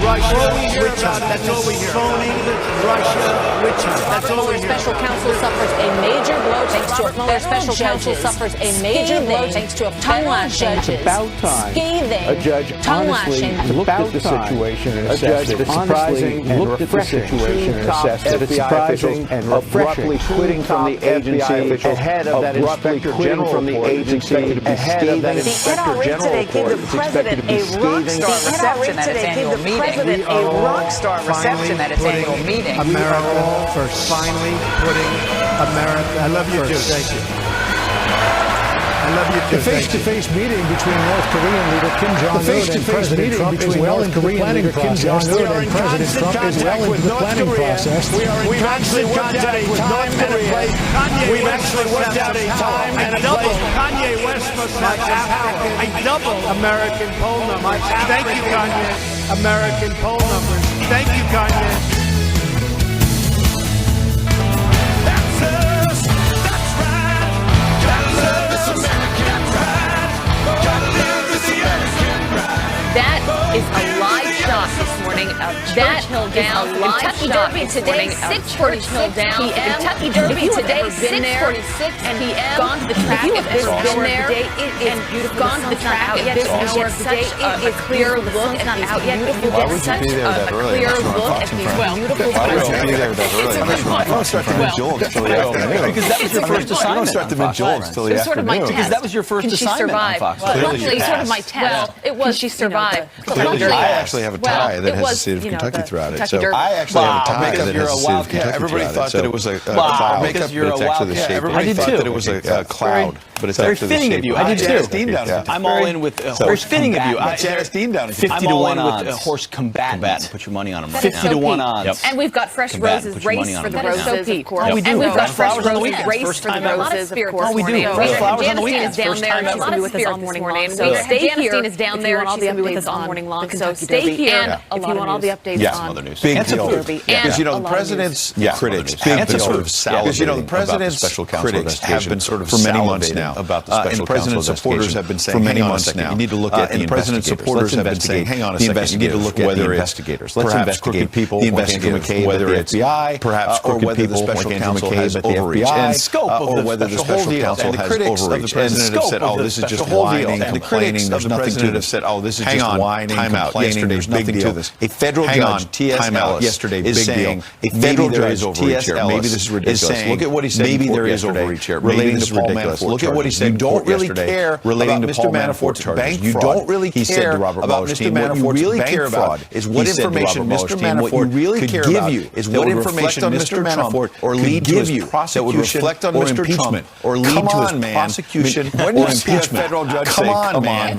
Russia witch hunt. That's all we hear. Phony Russia witch hunt. That's all we hear. Special counsel suffers a major blow thanks to a federal special counsel suffers a major blow thanks to a tongue lashing. It's about time Scathing. a judge honestly looked at the situation and assessed it. Surprising and refreshing. It's surprising and abruptly quitting from the agency ahead of that inspector general from the agency ahead of that inspector general report. It's expected to be scathing. President a rock star reception at its annual meeting. America first. Finally putting America. I love you too. Thank you. I love you too. The face-to-face meeting between North Korean leader Kim Jong-un and President Trump is well into the planning process. President Trump is well into the planning process. We've actually worked out a time and a place. We've actually worked out a time and a place. Kanye West must have a double American poll number. Thank you, Kanye. American poll numbers. Thank you, Kanye. That is a live shot this morning of Churchill down. Kentucky Derby today, 6:46 p.m. Kentucky Derby today, 6:46 p.m. Gone to the track at this hour of the day. It is beautiful. Gone to the track at this hour of the day. It is clear look at these beautiful. Why would you be there that early? Clear look at these beautiful. Why would you be there that early? I don't start the mid-jolts till the afternoon. Because that was your first assignment. I don't start the mid-jolts till the afternoon. Because that was your first assignment on Fox. Luckily, sort of my test. Well, it was she survived. Clearly, I actually have a tie that has the state of Kentucky throughout it. So I actually have a tie that has the state of Kentucky. Everybody thought that it was a cloud, but it's actually the shape. Everybody thought that it was a cloud, but it's very actually the fitting shape. of you. I did too. I'm all in with horse fitting of you. Janice Dean down. 50 to 1 on horse combatant. Put your money on him. 50 to 1 on. And we've got fresh roses race for the roses, of course. Oh, we do. And we've got fresh Flowers on the roses weekend. race First for the time ever. roses, of course. Oh, we do. Janice Flowers on the Dean weekend. is down First there. time A lot ever. of spirits this morning. So Janice Dean is down there. She's going to be with us all morning long. So stay here if you want all the updates on big deal. Derby. Because, you know, the president's critics have been sort of salivating because, you know, the president's critics have been sort of for many months now about the special counsel supporters have been saying, for many months now, you need to look at the president's supporters have been saying, hang on a second, you need to look at the investigators. Let's investigate people like Andrew McCabe, whether it's FBI, perhaps crooked people like Andrew McCabe at the FBI, or whether the special counsel has overreached. And have said, oh, this is just whining, complaining, there's nothing to this. Said, oh, this is just whining, complaining, there's nothing to this. A federal judge, T.S. Ellis, yesterday, is saying a federal judge, T.S. Ellis, maybe this is ridiculous. Look at what he said. Maybe there is overreach here relating to Paul Manafort. Look at what he said. You don't really care relating to Mr. Manafort's bank fraud. You don't really care about Mr. Manafort's bank fraud. Is what information Mr. Manafort really care about is what information Mr. Manafort or lead to his prosecution or impeachment or lead to his prosecution or impeachment. Come on, man.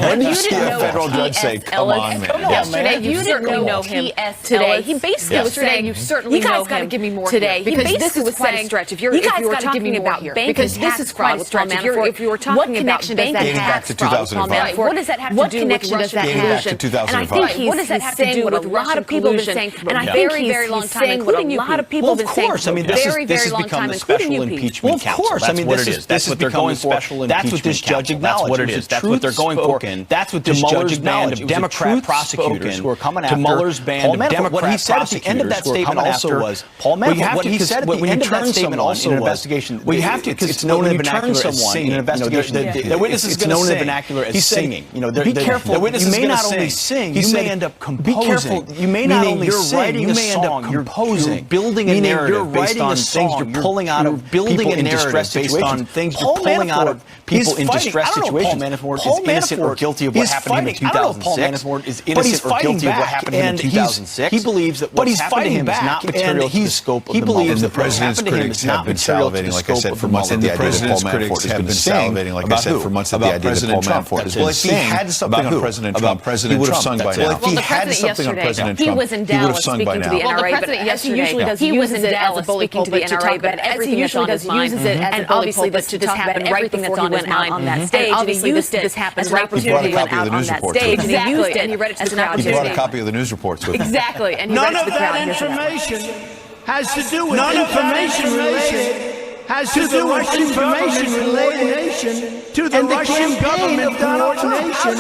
When do you see a federal judge say, "Come on, man"? Yesterday, you certainly know him. Today, he basically was saying, "You certainly know him." Give me more today, because this is quite a stretch. If you were talking about bank, because this is quite a stretch. If you were talking about bank back to 2005, what does that have to do with Russia collusion? And I think what does that have to do with a lot of people have been saying, and I think very long time, including you. A lot of people have been saying, I mean, this has become the special impeachment council. Well, of course. I mean, this is what they're going for. That's what this judge acknowledged. That's what it is. That's what they're going for. That's what this judge acknowledged. Of Democrat prosecutors who are coming after Mueller's band of Democrat what he said at the end of that statement also was Paul Manafort. What he said at the end of that statement also was, investigation. We have to, because it's known in the vernacular as singing. In an investigation, the witness is going to sing. It's known in the vernacular as singing. Be careful. The witness is going to sing. Sing. You may end up composing. Be careful. You may not only sing. You may end up composing. You're building a narrative based on things you're pulling out of people in distress situations. Based on things you're pulling out of people in distress situations. Paul Manafort is innocent or guilty of what happened to him in 2006. Paul Manafort is innocent or guilty of what happened to him in 2006. He believes that what's happened to him is not material to the scope of the Mueller. And the president's critics have been salivating, like I said, for months at the idea that Paul Manafort have been salivating, like I said, for months at the idea that Paul Manafort has been saying. Well, if he had something on President Trump, he would have sung by now. Well, if he had something on President Trump, he would have sung by now. Well, the president yesterday, he was in Dallas speaking to the NRA, but as he usually does, uses it as obviously this talk about everything that's on his mind on that stage. Obviously, this happened right before he went out on that stage, and he used it and he read it to the crowd. He brought a copy of the news reports with him. Exactly, and he read it to the crowd. None of that information has to do with information related. Has to do with information related to the Russian government coordination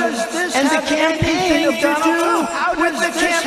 and the campaign to do with the campaign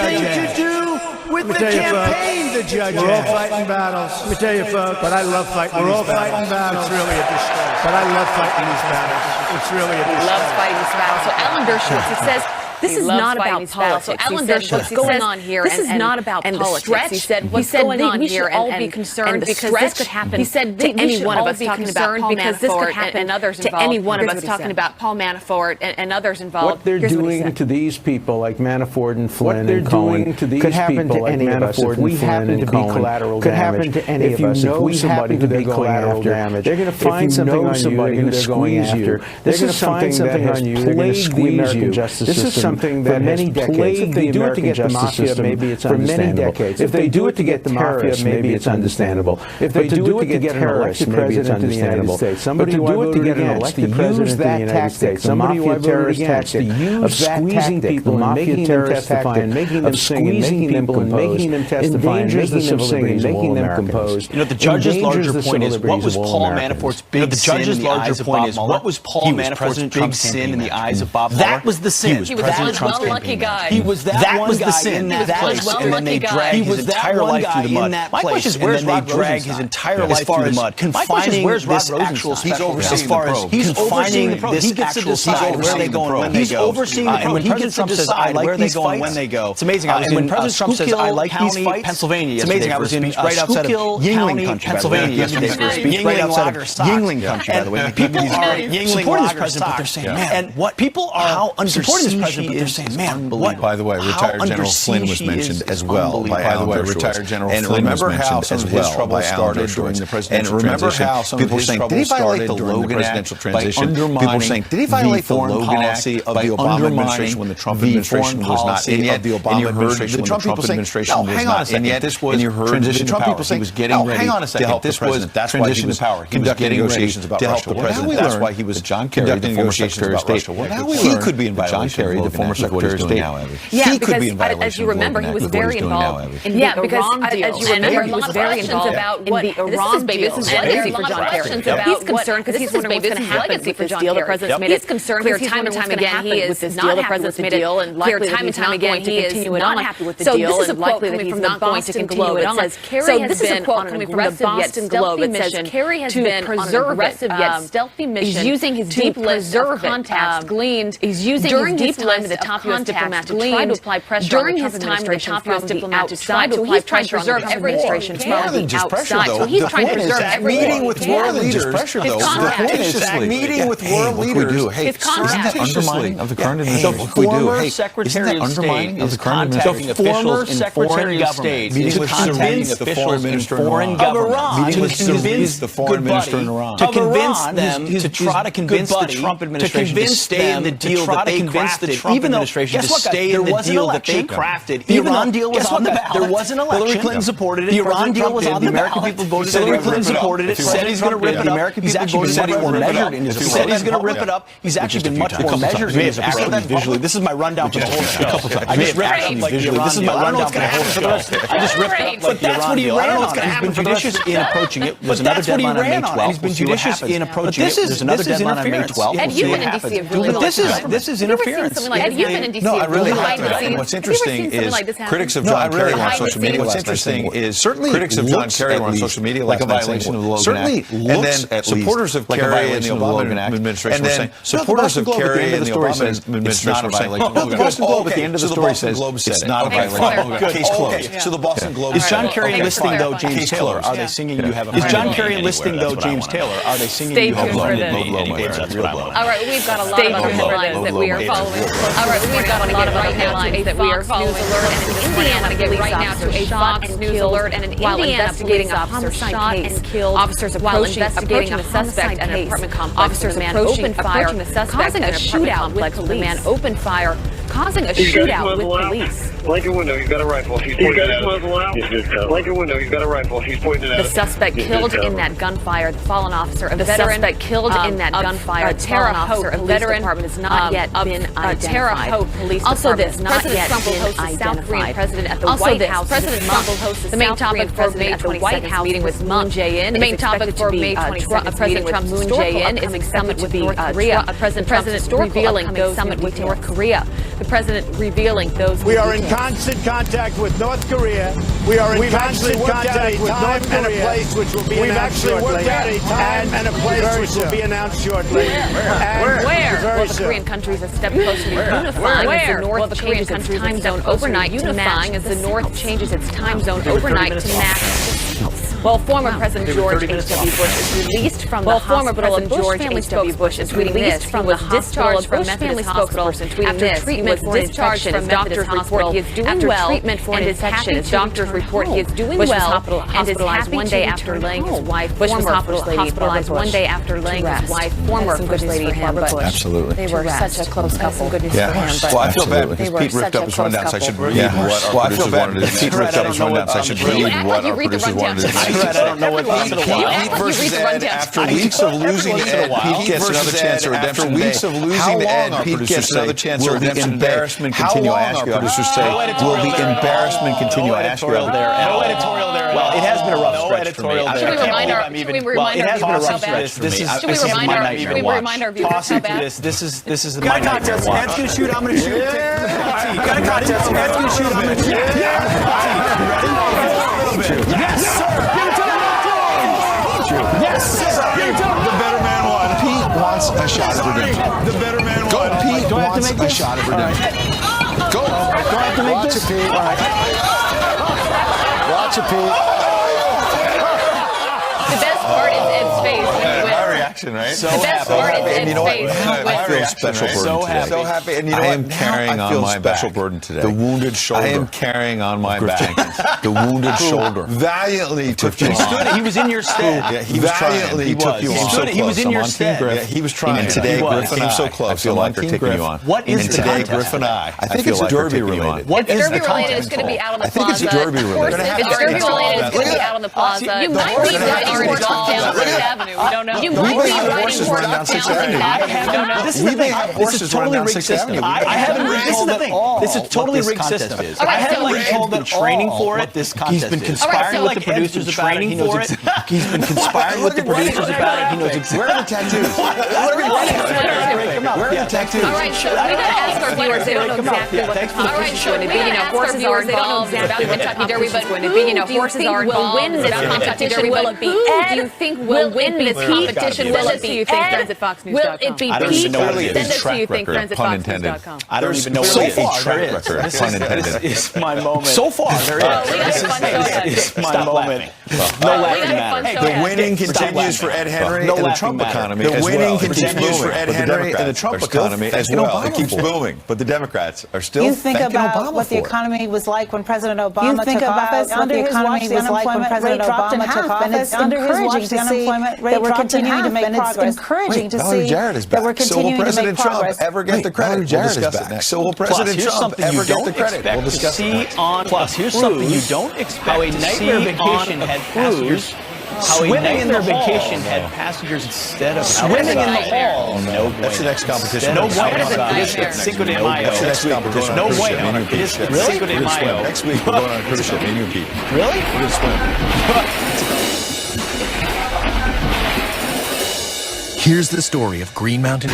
to do with the campaign, the judge. We're all fighting battles. Let me tell you, folks. But I love fighting these battles. We're all fighting battles. It's really a disgrace. But I love fighting these battles. It's really a disgrace. He loves fighting these battles. So Alan Dershowitz, it says, this is not about politics. So Alan Dershowitz, what's going on here? This is not about politics. He said, what's going on here? And we should all be concerned because this could happen to any one of us talking about Paul Manafort and others involved. To any one of us talking about Paul Manafort and others involved. What they're doing to these people like Manafort and Flynn and Cohen could happen to any of us if we happen to be collateral damage. Could happen to any of us if we happen to be collateral damage. They're going to find something on you they're going after. They're going to find something on you. They're going to squeeze you. This is something that many decades. If they do it to get the mafia, maybe it's understandable. If they do it to get the mafia, maybe it's understandable. If they do it to get an elected president of the United States, somebody who do it to get an elected president of the United States, somebody who terrorist tactic of squeezing people and making them testify and making them sing and making them compose, endangers the civil liberties of all Americans. You know, the judge's larger point is what was Paul Manafort's big sin in the eyes of Bob Mueller? What was Paul Manafort's big sin in the eyes of Bob Mueller? That was the sin. He was President Trump's lucky guy. He was that was the sin in that place, and then they dragged his entire life through the mud. My question is, where's Rod Rosenstein? Drag his entire life through the mud, confining this actual special. As far as he's confining this actual side, where they go and when they go. He's overseeing the probe. And when President Trump says, "I like these fights," when they go, it's amazing. I was in Schuylkill, Pennsylvania. It's amazing. I was in right outside of Yingling, Pennsylvania yesterday for a speech right outside of Yingling country. By the way, people are supporting this president, but they're saying, "Man, and what people are supporting this president, but they're saying, man, what?" By the way, retired General Flynn was mentioned as well. By the way, retired General Flynn was mentioned as well by Alan Dershowitz. And remember how some of his trouble started during the presidential transition. People were saying, did he violate the Logan Act of the Obama administration when the Trump administration was not in yet? The Obama administration when the Trump administration was not in yet. And you heard the Trump people say, no, hang on a second, this was transition to power. He was getting negotiations about Russia. That's why he was John Kerry, the former Secretary of State. He could be in violation. John Kerry, the former Secretary of State. Yeah, because as you remember, he was very involved in the Iran deal. As you remember, he was very involved in the Iran deal. This is legacy for John Kerry. He's concerned because he's wondering what's going to happen with this deal. The president's made it clear time and time again he is not happy with the deal, and likely time and time again he is not happy with the deal, and likely that he's not going to continue it on. So this is a quote coming from the Boston Globe. It says Kerry has been on an aggressive yet stealthy mission. He's using his deep list of contacts gleaned. He's using during his deep list of top U.S. diplomats to try to apply pressure during his time with the top U.S. diplomat to try to apply pressure on the Trump administration from the outside. So he's trying to preserve every meeting with world leaders. Meeting with world leaders. His contacts. Isn't that undermining of the current administration? The former Secretary of State is contacting officials in foreign governments, to convince officials in foreign governments, to convince the foreign minister in Iran, to convince them to try to convince the Trump administration to stay in the deal that they crafted, even though to stay in the deal that they crafted. The Iran deal was on the ballot. There was an election. Hillary Clinton supported it. The Iran deal was on the ballot. The American people voted. Hillary Clinton supported it. Said he's going to rip it up. The American people voted. Said he more measured in his approach. Said he's going to rip it up. He's actually been much more measured in his approach. Visually, this is my rundown for the whole show. I just ripped up like the Iran deal. This is my rundown for the whole show. I just ripped up like the Iran deal. I don't know what's going to happen. He's been judicious in approaching it. There's another deadline on May 12th. He's been judicious in approaching it. There's another deadline on May 12th. And you've been in D.C. a really long time. This is interference. You've been in D.C. No, I really have. haven't. What's interesting is critics of John Kerry on social media. What's interesting is certainly critics of John Kerry on social media like a violation of the Logan Act. And then supporters of Kerry and the Obama administration were saying supporters of Kerry and the Obama administration were saying the Boston Globe at the end of the story says it's not a violation. Case closed. So the Boston Globe is John Kerry enlisting though James Taylor? Are they singing you have a? Is John Kerry enlisting though James Taylor? Are they singing you have a? All right, we've got a lot of other headlines that we are following. All right, we've got a lot of other headlines that we are following. Indiana to get right now to a Fox News alert, and an Indiana investigating a homicide case. Officers approaching a suspect at an apartment complex. Officers approaching the suspect causing a shootout with police. The man opened fire, causing a shootout with police. Blank your window. He's got a rifle. He's pointing it at us. Blank your window. He's got a rifle. He's pointing it at us. The suspect killed in that gunfire. The fallen officer, a veteran. The suspect killed in that gunfire. Terre Haute police department has not yet been identified. Terre Haute police department has not yet been identified. South Korean president at the White House. President Trump will host the main topic for May 22nd meeting with Moon Jae-in. The main topic for May 22nd President Trump Moon Jae-in is summit with North Korea. President Trump revealing summit with North Korea. The The president revealing those. We are in constant contact with North Korea. We are in constant contact with North Korea. And a place which will be announced shortly. We've actually worked out a time and a place which will be announced shortly. Where? Well, the Korean countries have stepped closer to unifying as the North changes its time zone overnight to match. As the North changes its time zone overnight to match. Well, former President George H.W. Bush is released from the hospital of George H.W. Bush is released from the hospital of Bush family spokesperson after treatment for infection. As doctors report he is doing well and is happy. As doctors report he is doing well and is happy one day after laying his wife. Bush was hospitalized one day after laying his wife. Former First Lady Barbara Bush. Absolutely. They were such a close couple. Good news for him. Well, I feel bad because Pete ripped up his rundown, so I should read what our producers wanted to do. Pete ripped up his rundown, so I should read what our producers wanted to do. I don't know what Pete versus Ed, after weeks of losing Ed, Pete gets another chance at redemption. After weeks of losing Ed, Pete gets another chance at redemption. Will the embarrassment continue? I ask you, our producers say, will the embarrassment continue? I ask you. No editorial there. Well, it has been a rough stretch for me. Should we remind our viewers how bad? Should we remind our viewers how bad? This is my nightmare. Ed's going to shoot, I'm going to shoot. Got a contest. Ed's going to shoot, I'm going to shoot. Yes, sir. Yes, sir. The better man won. Pete wants a shot at redemption. The better man won. Go, Pete wants a shot at redemption. Go. Do I have to make this? Watch it, Pete. Watch it, Pete. The best part is Ed's face when he wins. Right? So the best part is Ed's face. I feel special burden today. So happy. And you know I am carrying on my special burden today. The wounded shoulder. I am carrying on my back the wounded shoulder. Valiantly took you on. He was in your stead. Yeah, he was valiantly took you on. He was in your stead. Yeah, he was trying. And today, Griff came so close. I feel like they're taking you on. What is the today, Griff and I think it's Derby related. What is the contest? It's going to be out on the plaza. I think it's Derby related. If it's Derby related, it's going to be out on the plaza. You might be riding horses down 6th Avenue. We don't know. You might be riding horses down 6th Avenue. We may have horses running down 6th Avenue. I haven't been told at all. This is a totally rigged system. I haven't been told at all training for it. He's been conspiring with the producers about it. He knows it. He's been conspiring with the producers about it. He knows exactly. Where are the tattoos? Where are the tattoos? All right, so we got to ask our viewers. They don't know exactly what the competition is going to be. You know, horses are involved about the Kentucky Derby, but horses are involved in this competition. Will it be Ed? Do you think will win this competition? Will it be Ed? Will it be Pete? Send us to you think, friends at FoxNews.com. I don't even know what a track record. This is my moment. So far, there is. This is my moment. No laughing matter. The winning continues for Ed Henry and the Trump economy. The winning continues for Ed Henry and the Trump economy as well. It keeps booming, but the Democrats are still thanking Obama for it. You think about what the economy was like when President Obama took office. What the economy was like when President Obama took office. And it's encouraging to see that we're continuing to make progress. It's encouraging to see that we're continuing to make progress. Ever get the credit? We'll discuss it next. So will President Trump ever get the credit? We'll discuss it next. Plus, here's something you don't expect how a nightmare vacation had passengers. Swimming in their vacation had passengers instead of swimming in the hall. No, that's the next competition. No way. It is Cinco de Mayo. That's the next competition. No way. It is Cinco de Mayo. Next week we're going on a cruise ship. Me and you, Pete. Really? We're going to swim. Here's the story of Green Mountain.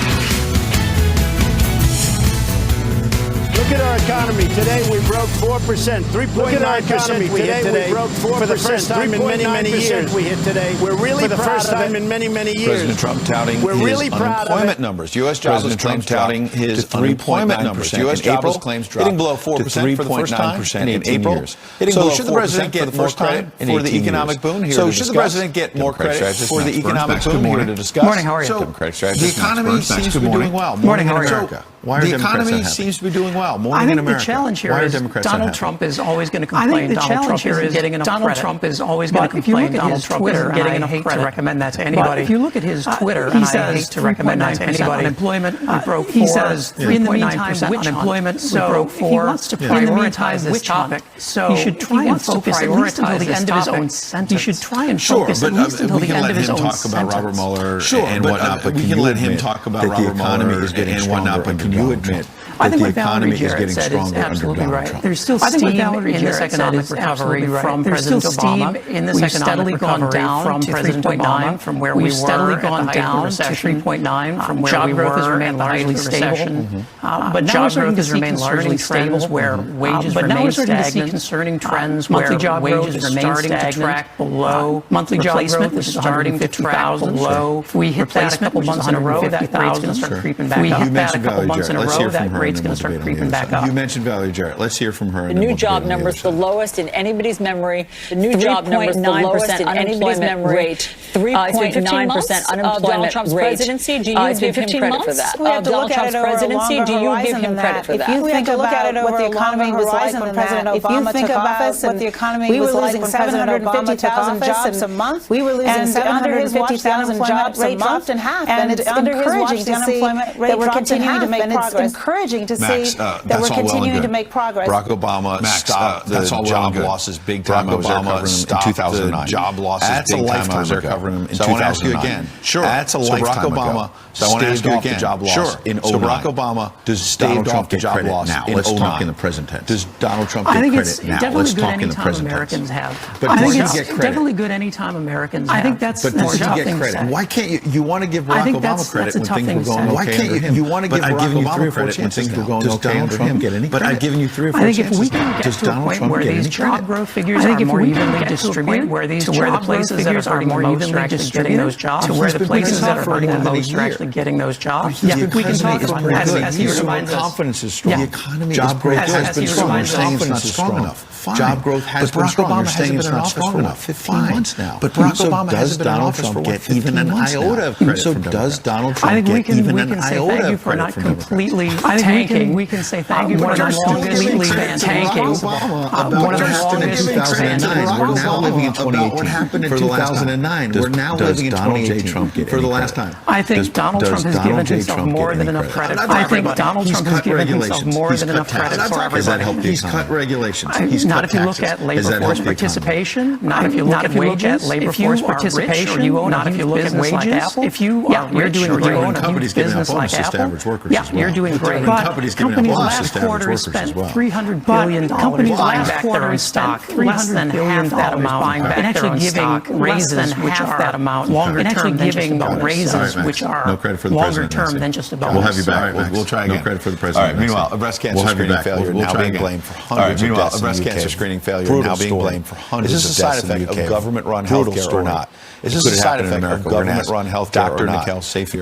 Look at our economy. Today we broke 4%. 3.9% we hit today. We broke 4%. For the first time in many, many years we hit today. We're really proud of it. For the first time in many, many years. President Trump touting his unemployment numbers. U.S. jobless claims touting his unemployment numbers. U.S. jobless claims dropped hitting below 4% for the first time in April. So should the president get more credit for the economic boon here? So should the president get more credit for the economic boon here to discuss? Morning, how are you? The economy seems to be doing well. Morning, how are you? The economy seems to be doing well. I think the challenge here is Donald Trump is always going to complain. Donald Trump isn't getting enough credit. Donald Trump is always going to complain. Donald Trump isn't getting enough credit. I hate to recommend that to anybody. If you look at his Twitter, and I hate to recommend that to anybody. Unemployment, we broke 4. He says 3.9% unemployment. So if he wants to prioritize this topic, so he should try and focus at least until the end of his own sentence. He should try and focus at least until the end of his own sentence. Sure, but we can let him talk about Robert Mueller and whatnot. But we can let him talk about Robert Mueller and whatnot. But can you admit that the economy is getting stronger under Donald Trump. There's still steam in this economic recovery from President Obama. In this economic recovery from President Obama, from where we were steadily gone down to 3.9 from where we were, has remained largely stable. But now we're starting to see largely stable where wages remain stagnant. Concerning trends where wages remain stagnant below monthly job growth is starting to track below. If we hit that a couple months in a row, that rate's going to start creeping back up. If we hit that a couple months in a row, that rate's going to start creeping back up. You mentioned Valerie Jarrett. Let's hear from her. The new job numbers, the lowest in anybody's memory. The new job numbers, the lowest in anybody's memory rate. 3.9% unemployment Trump's presidency. Do you give him credit for that? We have to look at it over a longer horizon than that. If you think about what the economy was like when President Obama took office, what the economy was like when President Obama took office, a month, we were losing 750,000 jobs a month and half. And it's encouraging to see that we're continuing to make progress. It's encouraging to see that we're continuing to make progress. Barack Obama stopped the job losses big time. Obama stopped in 2009. Job losses big time. I was there covering them in 2009. So I want to ask you again. Sure. That's a lifetime ago. So I want to ask you again. Job loss in 2009. So Barack Obama does Donald Trump get credit now? Let's talk in the present tense. Does Donald Trump get credit now? Let's talk in the present tense. Americans have. But I think it's definitely good anytime Americans have. I think that's more job things. Why can't you? You want to give Barack Obama credit when things were going okay? Why can't you? You want to give Barack Obama credit when things were going okay under him? But I've given you 3 or 4 chances. I think if we can get to a point where these job growth figures are more evenly distributed, where these to where the places that are more evenly distributed those jobs, to where the places that are hurting the most are actually getting those jobs. Yeah, we can talk about as he reminds us. Confidence is strong. The economy, job growth has been strong. You're saying it's not strong enough. Fine. Job growth has been strong. You're saying it's not strong enough. 15 months now. But Barack Obama hasn't been in office for what, 15 months now? So does Donald Trump get even an iota of credit from completely tanking? We can say thank you for not completely tanking. One of the longest in 2009. We're now living in 2018. What happened in 2009? We're now living in 2018 for the last time. I think Donald Trump has given himself more than enough credit. I think Donald Trump has given himself more than enough credit for everybody. He's cut regulations. Not if you look at labor force participation. Not if you look at wages. Labor force participation. You own a huge business like Apple. If you are doing great, own a huge business like Apple. Yeah, you're doing great. But companies last quarter spent $300 billion buying back their own stock. Less than half that amount buying back their own stock. Raises which are that amount longer term than just about raises which are longer term than just about. We'll have you back. We'll try again. No credit for the president. All right. Meanwhile, a breast cancer screening failure now being blamed for hundreds of deaths in the UK. Breast cancer screening failure now being blamed for hundreds of deaths in the UK. Is this a side effect of government-run healthcare or not? Is this a side effect of government-run healthcare or not?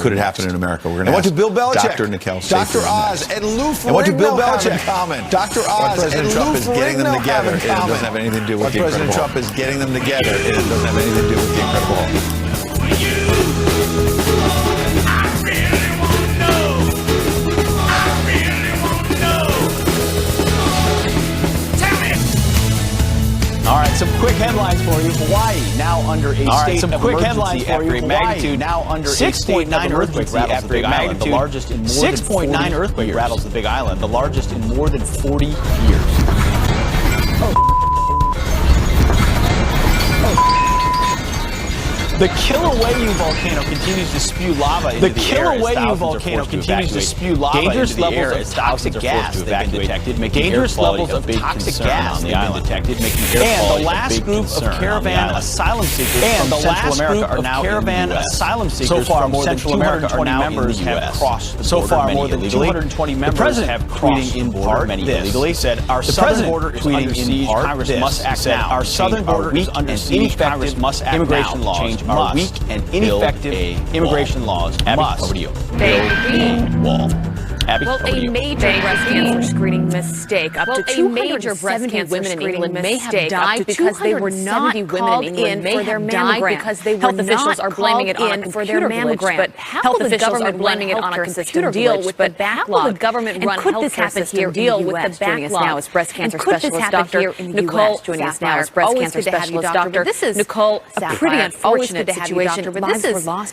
Could it happen in America? We're going to ask Bill Belichick, Dr. Nikhil Dr. Oz, and Lou Ferrigno. And what do Bill Belichick have in common? Dr. Oz and Lou Trump is getting them together. It doesn't have anything to do with the Incredible Hulk. President Trump is getting them together. It doesn't have anything to do with the Incredible Hulk. All right, some quick headlines for you. Hawaii now under a state of emergency after a magnitude now under 6.9 earthquake rattles the Big Island, the largest in more than 6.9 earthquake rattles the Big Island, the largest in more than 40 years. The Kilauea volcano continues to spew lava into the air. The Kilauea volcano continues to spew lava into the air as toxic gas have been detected, making dangerous levels of toxic gas have been detected, making air quality a big concern. And the last group of caravan asylum seekers from Central America are now in the U.S. So far, more than 220 members have crossed the border. So far, more than 220 members have crossed the border, many illegally. Said our southern border is under siege. Congress must act now. Our southern border is under siege. Congress must act now. Immigration laws are weak and ineffective. Immigration laws must. Over to you. Wall. Abby, well, a major breast cancer screening mistake. Up to 270 women in England may have died because they were not called in for their mammogram. Health officials are blaming it on a computer glitch, but health officials are blaming it on a computer deal with the backlog. How will the government-run healthcare system deal with the backlog? Now as breast cancer specialist Dr. Nicole joining us now as breast cancer specialist doctor. This is Nicole, a pretty unfortunate situation. But this is a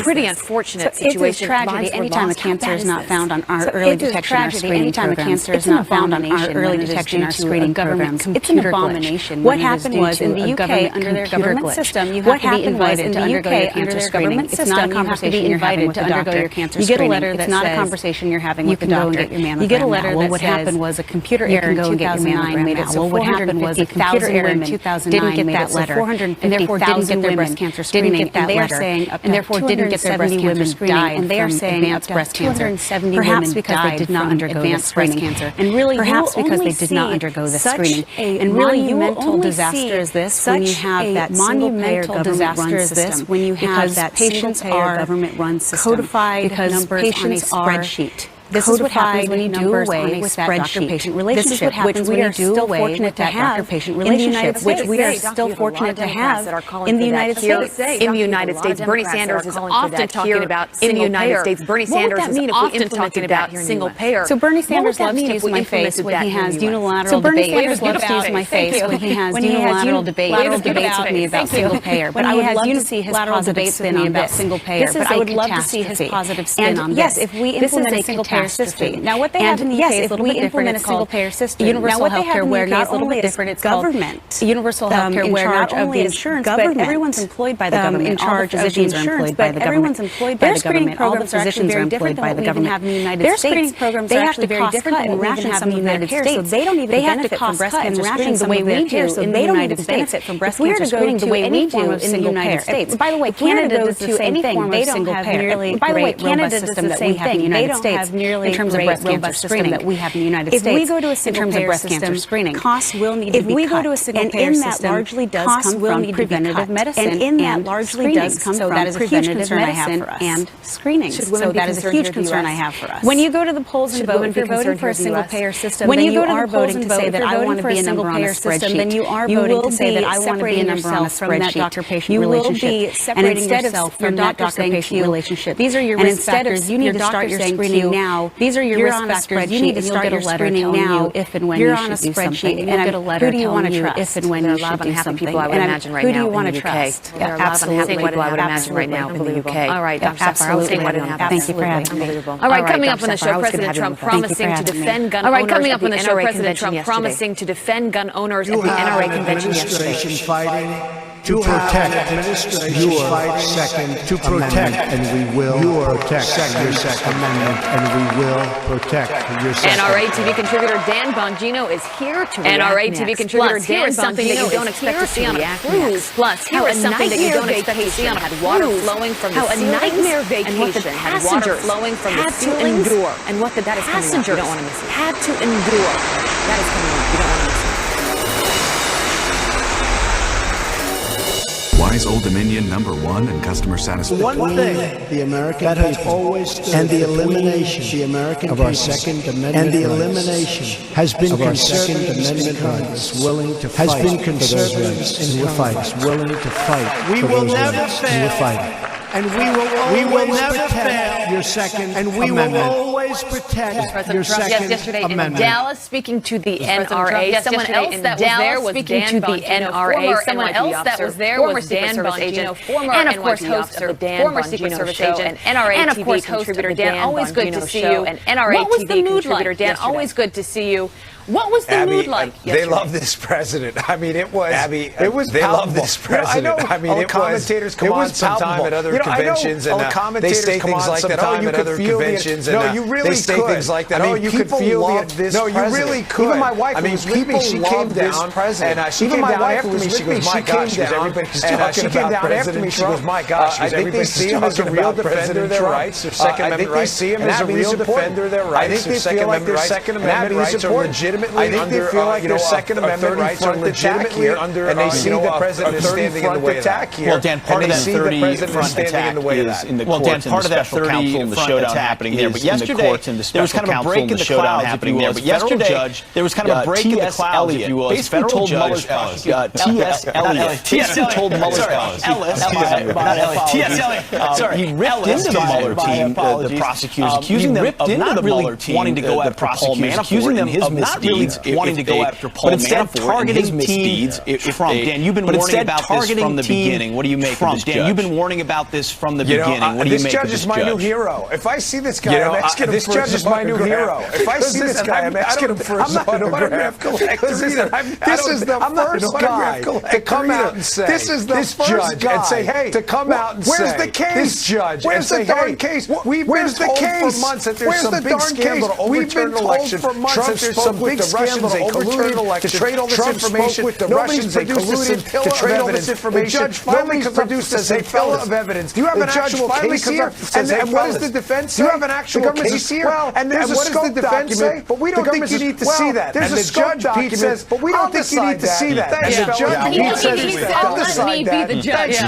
pretty unfortunate situation. It's a tragedy anytime a cancer is not found on our our early detection and screening programs. It's not found on our early detection and screening programs. It's an abomination. What happened was in the UK under their government system, you have to be invited to undergo your cancer screening. It's not a conversation you're having with the doctor. You get a letter that says, it's not a conversation you're having with the doctor. You get a letter that says, what happened was a computer error in 2009 made it so what happened was a computer error in 2009 didn't get that letter, and therefore didn't get their breast cancer screening, and they are saying and therefore didn't get their breast cancer screening, and they are saying advanced breast cancer. Perhaps because they did not undergo advanced breast cancer, and really perhaps because they did not undergo the screening. And really, monumental disaster is this when you have that monumental disaster is this when you have that patients are government-run system codified because patients are spreadsheet. This is what happens when you do away with that doctor-patient relationship, which we are still fortunate to have in the United States, which we are still fortunate to have in the United States. In the United States, Bernie Sanders is often talking about single payer. In the United States, Bernie Sanders is often talking about single payer. So Bernie Sanders loves to use my face when he has unilateral debate. So Bernie Sanders loves to use my face when he has unilateral debates with me about single payer. But I would love to see his positive spin on about single payer. But I would love to see his positive spin on this. Yes, if we implement a single payer system. Now, what they have in the UK is a little bit different. It's a single-payer system. Universal health care, where not only is government, universal health care, where not only is insurance, but everyone's employed by the government. In charge of the insurance, but everyone's employed by the government. All the physicians are employed by the government. Their screening programs are actually very different than what we even have in the United States. So they don't even benefit from breast cancer screening the way we do. So they don't even benefit from breast cancer screening the way we do in the United States. By the way, Canada does the same thing. They don't have nearly by the way, Canada does the same thing. They don't have nearly in terms of breast cancer screening that we have in the United States. If we go to a single-payer system, screening costs will need to be cut. If we go to a single-payer system, largely does come from preventative medicine, and in that largely does come from preventative medicine and screening. So that is a huge concern I have for us. When you go to the polls and vote, if you're voting for a single-payer system, when you go to the polls and say that I want to be a number on a spreadsheet, then you are voting to say that I want to be a number on a spreadsheet. Doctor-patient relationship, and instead of from that doctor-patient relationship, these are your risk factors. You need to start your screening now. These are your risk factors. You need to start your screening now if and when you should do something. And you'll get a letter telling you if and when you should do something. People I would imagine right now. Who do you want to trust? There are a lot of unhappy people I would imagine right now in the UK. All right, Dr. Absolutely. Thank you for having me. All right, coming up on the show, President Trump promising to defend gun owners. All right, coming up on the show, President Trump promising to defend gun owners at the NRA convention yesterday. To protect your Second to protect, and we will protect your Second Amendment, and we will protect your Second. NRA TV contributor Dan Bongino is here to react. NRA TV contributor Dan Bongino is don't expect to see on a cruise. Plus, here is something that you don't expect to see on a water flowing from the ceilings, nightmare vacation, and what the passengers flowing from the ceilings, and what the passengers had to endure. That is coming up. You don't want to miss it. Why is Old Dominion #1 in customer satisfaction? One thing the American that has always stood and the elimination the American of our Second Amendment and the elimination has been of our Second Amendment Congress willing to fight has been conservatives in Congress willing to fight. We will never fail. And we will never fail your Second and we will always protect your Second yesterday Amendment. In Dallas, speaking to the NRA. Someone else that was there was speaking to the NRA. Someone else that was there was Dan Bongino, former and of course host of the former Secret Service agent, and NRA TV contributor Dan. Always good to see you. And NRA TV contributor Dan. Always good to see you. What was the mood like yesterday? They love this president. I mean, it was. Abby, it was. They love this president. I mean, it commentators come on sometime at other conventions, and they say things like that. Oh, you could feel conventions, and you really they say things like that. Oh, you could feel this. No, you really could. Even my wife, I mean, people she came down, and she came down after me. She goes, "My gosh, everybody's talking about President Trump." She goes, "My gosh, I think they see him as a real defender of their rights, their Second Amendment rights. I think they see him as a real defender of their rights, their Second Amendment rights. Second Amendment rights are legitimately under. Feel like their Second Amendment rights are legitimately under, and they see the president is standing in the way of that. Well, Dan, part of that 30 front attack is in the courts and the special counsel and the showdown happening there. But yesterday, there was kind of a break in the showdown happening there. But yesterday, there was kind of a break in the clouds, if you will. Basically told Mueller's T.S. Eliot. Basically told Mueller's T.S. Eliot. Sorry, he ripped into the Mueller team, the prosecutors, accusing them of not really wanting to go after Paul Manafort, accusing them of not misdeeds, wanting to go after Paul Manafort and his misdeeds. Dan, you've been warning about this from the beginning. What do you make of this, Dan? You've been warning about this from the beginning. What do you make of this judge? This judge is my new hero. If I see this guy, I'm asking him for his autograph. This judge is my new hero. If I see this guy, I'm asking him for his autograph. This is the first guy to come out and say, this is the first guy and say, hey, to come out and say, where's the case? This judge, where's the darn case? We've been told for months that there's some big scandal to overturn an election. Trump spoke with the Russians, they colluded to trade all this information with the Russians, they colluded to trade all this information. The judge finally produced a scintilla of evidence. Do you have an actual case here? And what does the defense say? Do you have an actual case here? And what does the defense say? But we don't think you need to see that. There's a scope document, but we don't think you need to see that. And the judge Pete says, I'll decide that. Let me be the judge.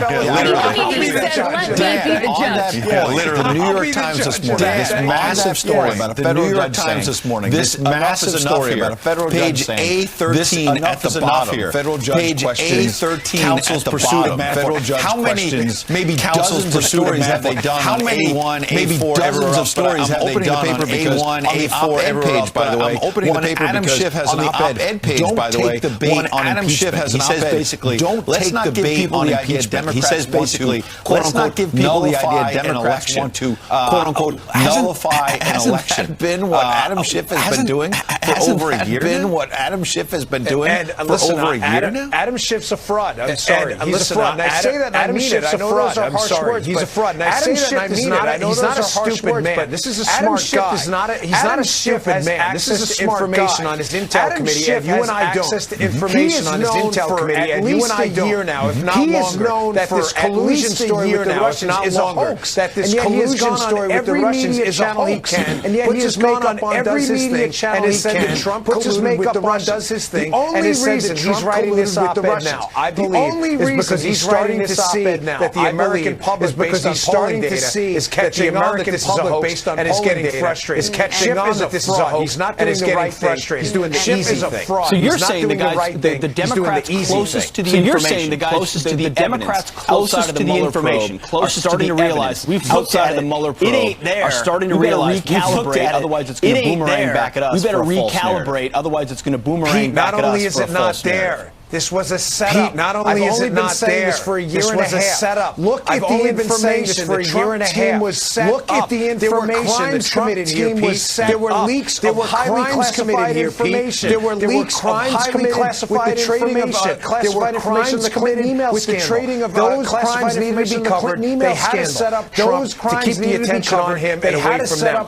Literally, the New York Times this morning, this massive story about a federal judge saying, this massive story about a federal judge saying, A13 at the bottom, federal judge questions, counsel's pursuit of federal judge questions, maybe dozens of stories have they done on A1, maybe dozens of stories have they done on A1, A4, everywhere else, by the way. I'm opening the paper Adam Schiff has an op-ed page, by the way. One Adam Schiff has an op-ed. He says basically, let's not give people the idea Democrats he says basically, let's not give people the idea Democrats want to, quote-unquote, nullify an election. Hasn't that been what Adam Schiff has been doing for over a year now? Been what Adam Schiff has been doing for over a year now? Adam Schiff's a fraud. I'm sorry. He's a fraud. And I say that and I mean it. I know those are harsh words. He's a fraud. And I say that and I mean it. I know those are harsh words, but this is a smart guy. He's not a stupid man. This is a smart information on his Intel committee, and you and I don't. Access to information on his Intel committee, and you and I don't. Year now, if not longer, that this collusion story with the Russians is a hoax. That this collusion story with the Russians is a hoax. And yet he has gone up on every media channel he can. Trump colluded with the Russians. Does his thing. The only reason he's writing this op-ed now, I believe, is because he's starting to see that the American public, because he's starting to see, is catching on that this is a hoax and is getting frustrated. Is catching on that this is a hoax. He's not doing the right thing. He's doing the easy thing. So you're saying the guys, the Democrats closest to the information, you're saying the guys closest to the Democrats closest to the information, closest to the evidence, we've outside of the Mueller probe, it ain't there. Are starting to realize recalibrate, otherwise it's going to boomerang back at us. We better recalibrate, otherwise it's going to boomerang back at us. Not only is it not there. This was a setup. Pete, not only is it not there, this for a year and a half. This was a setup. Look at the information. For a year and a half. Was set Look at the information. The Trump team was set There were leaks. There were highly classified information. There were leaks of highly classified information. There were crimes committed with the trading of those crimes needed to be covered. They had to set up Trump to keep the attention on him and away from them.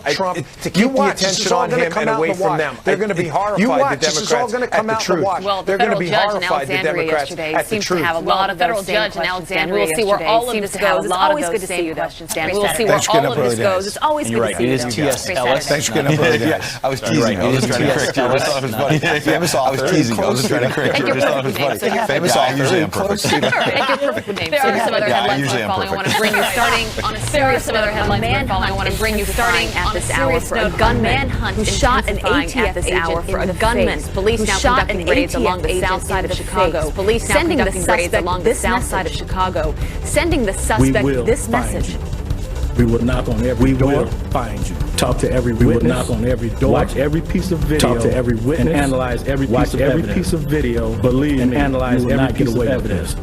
To keep the attention on him and away from them. They're going to be horrified. The Democrats at the truth. They're going to be horrified. Alexandria yesterday seems to have a lot of those same questions. We'll see where all of this goes. It's always good to see you, questions, Dan. We'll see where all of this goes. It's always good to see you. It is T.S. Ellis. Thanks for getting up early, guys. I was teasing. I was trying to correct you. I thought it was funny. Famous author. I was teasing. I was trying to correct you. I just thought it was funny. Famous author. Usually I'm perfect. Sure. And your perfect name. There are some other headlines we're following. I want to bring you starting on a serious note. I want to bring you starting at this hour for a gunman who shot an ATF agent for a gunman. Police now conducting raids along the south side of Chicago. Police now sending the suspect along the south side of Chicago, sending the suspect this message. We will knock on every door. We will find you. Talk to every witness. We will knock on every door. Watch every piece of video. Talk to every witness. And analyze every piece of video. Believe and analyze every piece of evidence.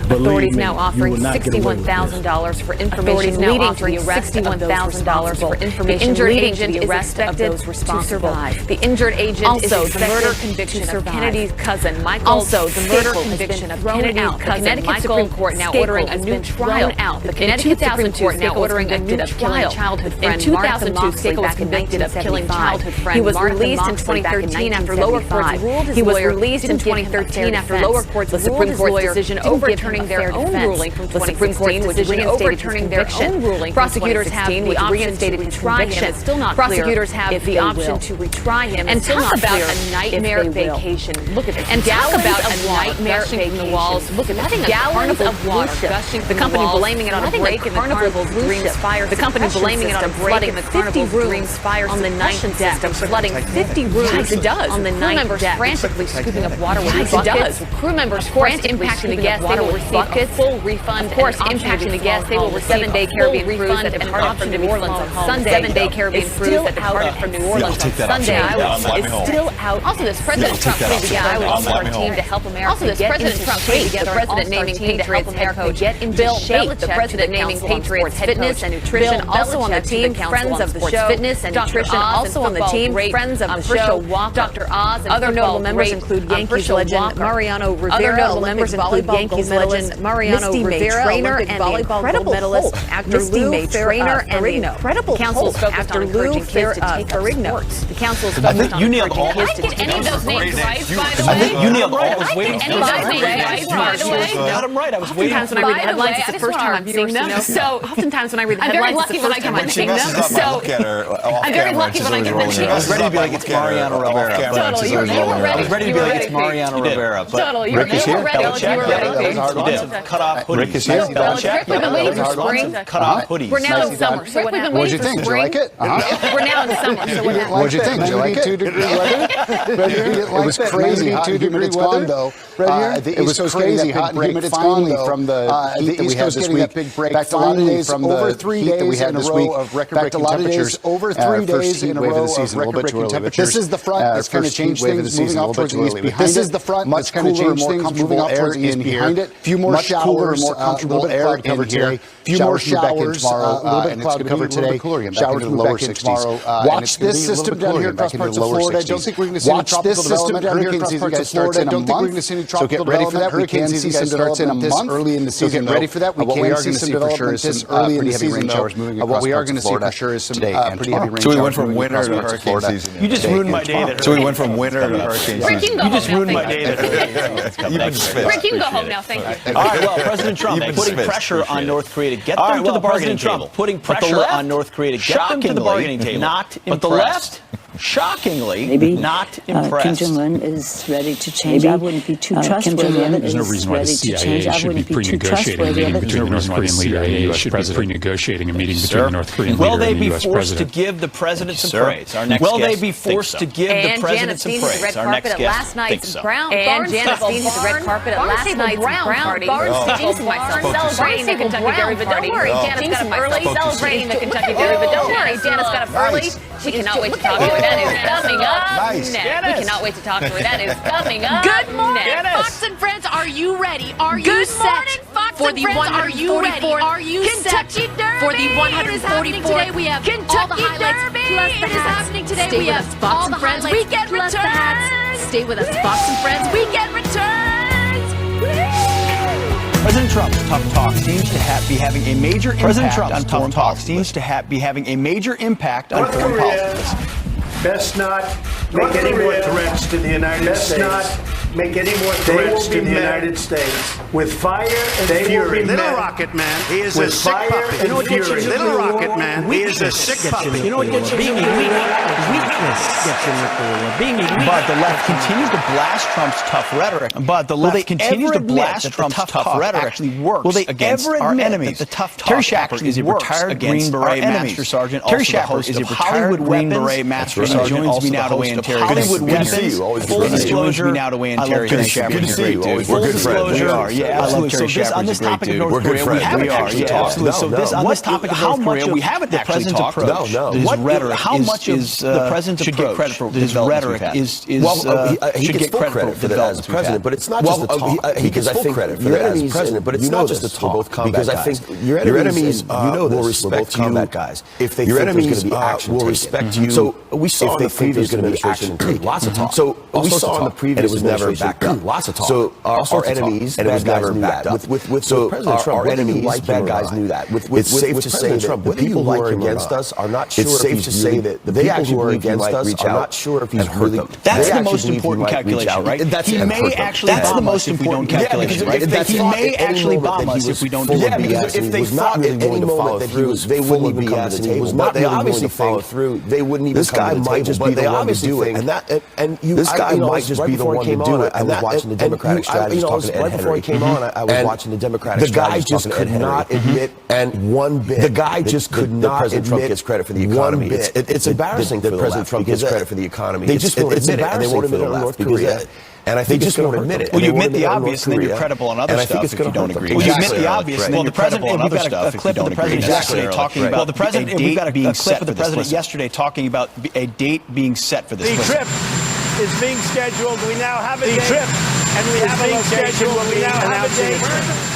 Authorities now offering $61,000 for information leading to the arrest of $61,000 for information. The injured agent is expected to survive. The injured agent is the murder conviction of Kennedy's cousin Michael. Also, the murder conviction of Kennedy's cousin Connecticut Supreme Court now ordering a new trial. The Connecticut Supreme Court now ordering a new trial. In 2002, Skakel was convicted of killing childhood friend. He was released in 2013 after lower courts ruled his lawyer. He was released in 2013 after lower courts ruled his lawyer's decision overturning their own ruling from 2016, which is overturning their own ruling. Prosecutors have the option to retry him. It's still not clear. Prosecutors have the option to retry him. And talk about a nightmare vacation. Look at this. And talk about a nightmare vacation. Look at that. Gallons of water gushing. The company blaming it on a break in the Carnival Dreams fire. The company blaming it on a break in the Carnival Dreams fire on the ninth deck. Flooding 50 rooms on the ninth deck. Crew members frantically scooping up water with buckets. Crew members frantically impacting the guests. They were receive a full refund. Of course, impacting the guests. They will receive 7-day Caribbean refund that departed from New Orleans on Sunday. 7-day Caribbean cruise that departed from New Orleans on Sunday. Is still out. Also, this President Trump putting together I would also our team to help America. Also, this President Trump putting together the president naming Patriots head coach get into shape. The president naming Patriots fitness and nutrition. Also on the team, friends of the show. Fitness and nutrition. Also on the team, friends of the show. Dr. Oz and other notable members include Yankees legend Mariano Rivera. Other notable members include Yankees legend Mariano Rivera, trainer and the incredible volleyball actor Lou Ferrigno, and the incredible council's focused on encouraging kids to take up sports. The council's focused on encouraging kids to take up sports. I didn't get any of those names right, by the way. I think you nailed all. I was waiting for that. By the way, got them right. I was waiting. Oftentimes when I read the headlines, it's the first time I'm seeing them. So oftentimes when I read the headlines, it's the first time I'm seeing them. So I'm very lucky when I get the chance. I was ready to be like it's Mariano Rivera. Totally, you were ready. I was ready to be like it's Mariano Rivera. Totally, you were ready. You were ready. Cut off hoodies. Rick is here. We've been waiting for spring. Cut off hoodies. We're now in summer. So what happened? What'd you think? Did you like it? We're now in summer. So what happened? What'd you think? Did you like it? 92-degree weather. It was crazy hot and humid. It's gone though. It was crazy hot and humid. It's gone though. From the heat that we had this week, back to a lot of days from the heat that we had this week, back to a lot of days over 3 days in a row of record-breaking temperatures. This is the front that's kind of changed things moving off towards the east. This is the front that's kind of changed things moving off towards the east behind it. Few more showers, more comfortable air cover today. Few more showers, a little bit of cloud cover today. Showers move back in tomorrow. Watch this system down here across parts of Florida. I don't think we're going to see any tropical development. Hurricane season guys starts in a month. So get ready for that. Hurricane season starts in a month. Early in the season. Get ready for that. We are going to see for sure is some early in the season showers moving across. What we are going to see for sure is some pretty heavy rain. So we went from winter to hurricane season. You just ruined my day. So we went from winter to hurricane season. You just ruined my day. Rick, you can go home now. Thank you. All right. Well, President Trump putting pressure on North Korea to get them to the bargaining table. Putting pressure on North Korea to get them to the bargaining table. Not impressed. But the left, shockingly, not impressed. Kim Jong-un is ready to change. I wouldn't be too trustworthy. There's no reason why the CIA should be pre-negotiating a meeting between the North Korean leader and the U.S. president. Pre-negotiating a meeting between the North Korean leader and the U.S. president. Will they be forced to give the president some praise? Will they be forced to give the president some praise? Our next guest thinks so. And Janet Steen hit the red carpet at last night's Brown party. Barnstable celebrating the Kentucky Derby, but don't worry, Janet's got up early. Celebrating the Kentucky Derby, but don't worry, Janet's got up early. We cannot wait to talk to her. That is coming up next. We cannot wait to talk to her. That is coming up. Good morning, Fox and Friends. Are you ready? Are you set for the 144th? Are you Kentucky Derby for the 144th? Today we have Kentucky Derby. It is happening today. We have Fox and Friends weekend returns. Stay with us, Fox and Friends weekend returns. President Trump's tough talk seems to be having a major impact on foreign policy. Seems to be having a major impact on foreign policy. Best not make any more threats to the United States. Best not make any more threats to the United States. With fire and fury. Little Rocket Man, he is a sick puppy. You know what gets you? Little Rocket Man, he is a sick puppy. You know what gets you? Being weak. Weakness gets you, Nicola. Being weak. But the left continues to blast Trump's tough rhetoric. But the left continues to blast Trump's tough rhetoric actually works against our enemies. The tough talk Terry Schapper is a retired Green Beret Master Sergeant. Terry Schapper is a retired Green Beret Master Sergeant. Joins me now to weigh in, Terry. Hollywood Weapons. Full disclosure. Me now to weigh in, Terry. Terry Schapper is a great dude. We're good friends. We are. Yeah, absolutely. So this on this topic of North Korea, we haven't actually talked. So this on this topic of North Korea, we haven't actually talked. His rhetoric. How much is the president's approach? Should get credit for his rhetoric. He gets full credit for that as president, but it's not just the talk. He gets full credit for that as president, but it's not just the talk. Because I think your enemies, will respect combat guys. If they think there's going to be action, will respect you. So we saw in the previous administration take lots of talk. So we saw in the previous administration lots of talk. So our enemies, bad guys knew that. So President Trump, our enemies, bad guys knew that. It's safe to say that the people who are against us are not sure. It's safe to say that the people who are against us are not sure if he's really. That's the most important calculation, right? He may actually bomb us if we don't calculate, right? He may actually bomb us if we don't do it. Yeah, because if they thought at any moment that he was they wouldn't even come to the table. But they obviously follow through. They wouldn't even come to the table. This guy might just be the one to do it. This guy might just be the one to do it. I was watching the Democratic strategist talking to Ed Henry. Right before he came on, I was watching the Democratic strategist talking to Ed Henry. The guy just could not admit and one bit. The guy just could not President Trump gets credit for the economy. It's embarrassing that President Trump gets credit for the economy. They just won't admit it, and they won't admit it in North Korea. And I think they just won't admit it. Well, you admit the obvious, and then you're credible on other stuff if you don't agree. Well, you admit the obvious, and then you're credible on other stuff if you don't agree. Yesterday talking about a date being set for the president yesterday talking about a date being set for this. The trip is being scheduled. We now have a date. And we have a location. We now have a date.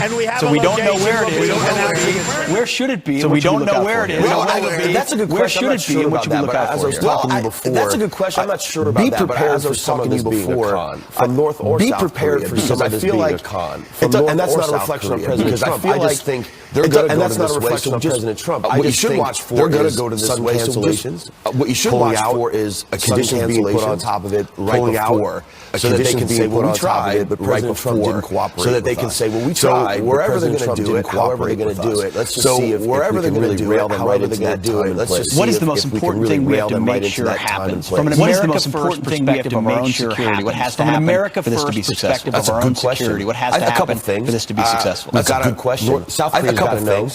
And we have so we don't know where it is. Where should it be? So we don't know where it is. That's a good question. Where should it be? What should we look out for? As I was talking to you before, that's a good question. I'm not sure about that. Be prepared for some of this being a con from North or South Korea. Be prepared for some of this being a con. And that's not a reflection on President Trump. I just think they're going to go to this way. So President Trump, what you should watch for is sudden cancellations. What you should watch for is a condition being put on top of it right before, so that they can say, well, we tried, but President Trump didn't cooperate. So that they can say, well, we tried, wherever they're going to do it, however they're going to do it, let's just see if wherever they're going to do it, however they're going to do it, let's just see what is the most important thing we have to make sure happens? From an America First perspective of our own security, what has to happen for this to be successful? That's a good question. What has to happen for this to be successful? That's a good question. South Korea's got to know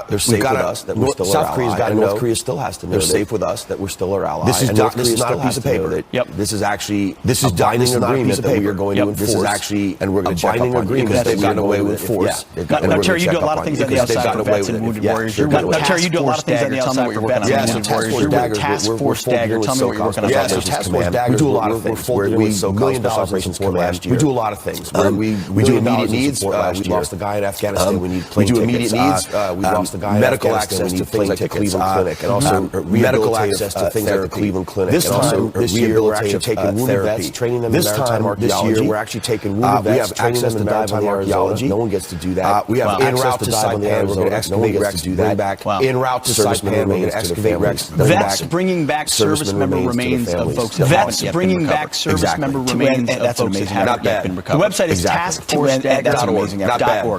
they're safe with us, that we're still our ally. South Korea's got to know North Korea still has to know they're safe with us, that we're still our ally. This is not a piece of paper. This is actually a binding agreement that we are going to enforce. This is actually, and we're going to check up on agreement that they've gotten away with force. Now, Terry, you do a lot of things on the outside for vets and wounded warriors. Now, Terry, you do a lot of things on the outside for vets and wounded warriors. You're with Task Force Dagger. Tell me what you're working on. Yes, Task Force Dagger. We do a lot of things. We're doing $1 million operations last year. We do a lot of things. We do immediate needs. We lost a guy in Afghanistan. We need plane tickets. We do immediate needs. We lost a guy in medical access to things like the Cleveland Clinic, and also medical access to things like the Cleveland Clinic. This time, this year, we're actually taking wounded vets, training them in maritime archaeology. This year, we're actually taking wounded vets, training them in maritime archaeology. No one gets to do that. We have en route to Saipan. We're going to excavate Rex to bring back. En route to Saipan, we're going to excavate Rex. Vets bringing back service member remains of folks. Vets bringing back service member remains of folks that haven't yet been recovered. The website is taskforcedagger.org.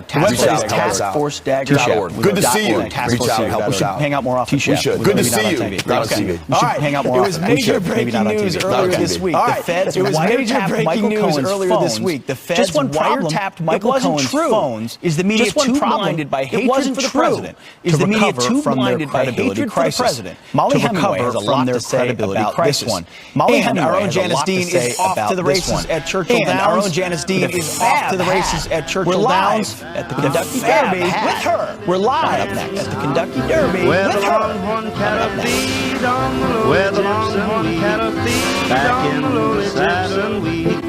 The website is taskforcedagger.org. Good to see you. Reach out and help us out. Hang out more often. We should. Good to see you. Not on TV. We should hang out more often. It was major breaking news earlier this week. The Feds wiretapped Michael Cohen's phones. The Feds wiretapped Michael Cohen's phones. Is the media too blinded by hatred for the president? Is the media too blinded by hatred for the president? Molly Hemingway has a lot to say about this one. And our own Janice Dean is off to the races at Churchill Downs. Our own Janice Dean is off to the races at Churchill Downs at the Kentucky Derby with her. We're live at the Kentucky Derby with her. Where the longhorn cattle feed on the lowly Texan wheat.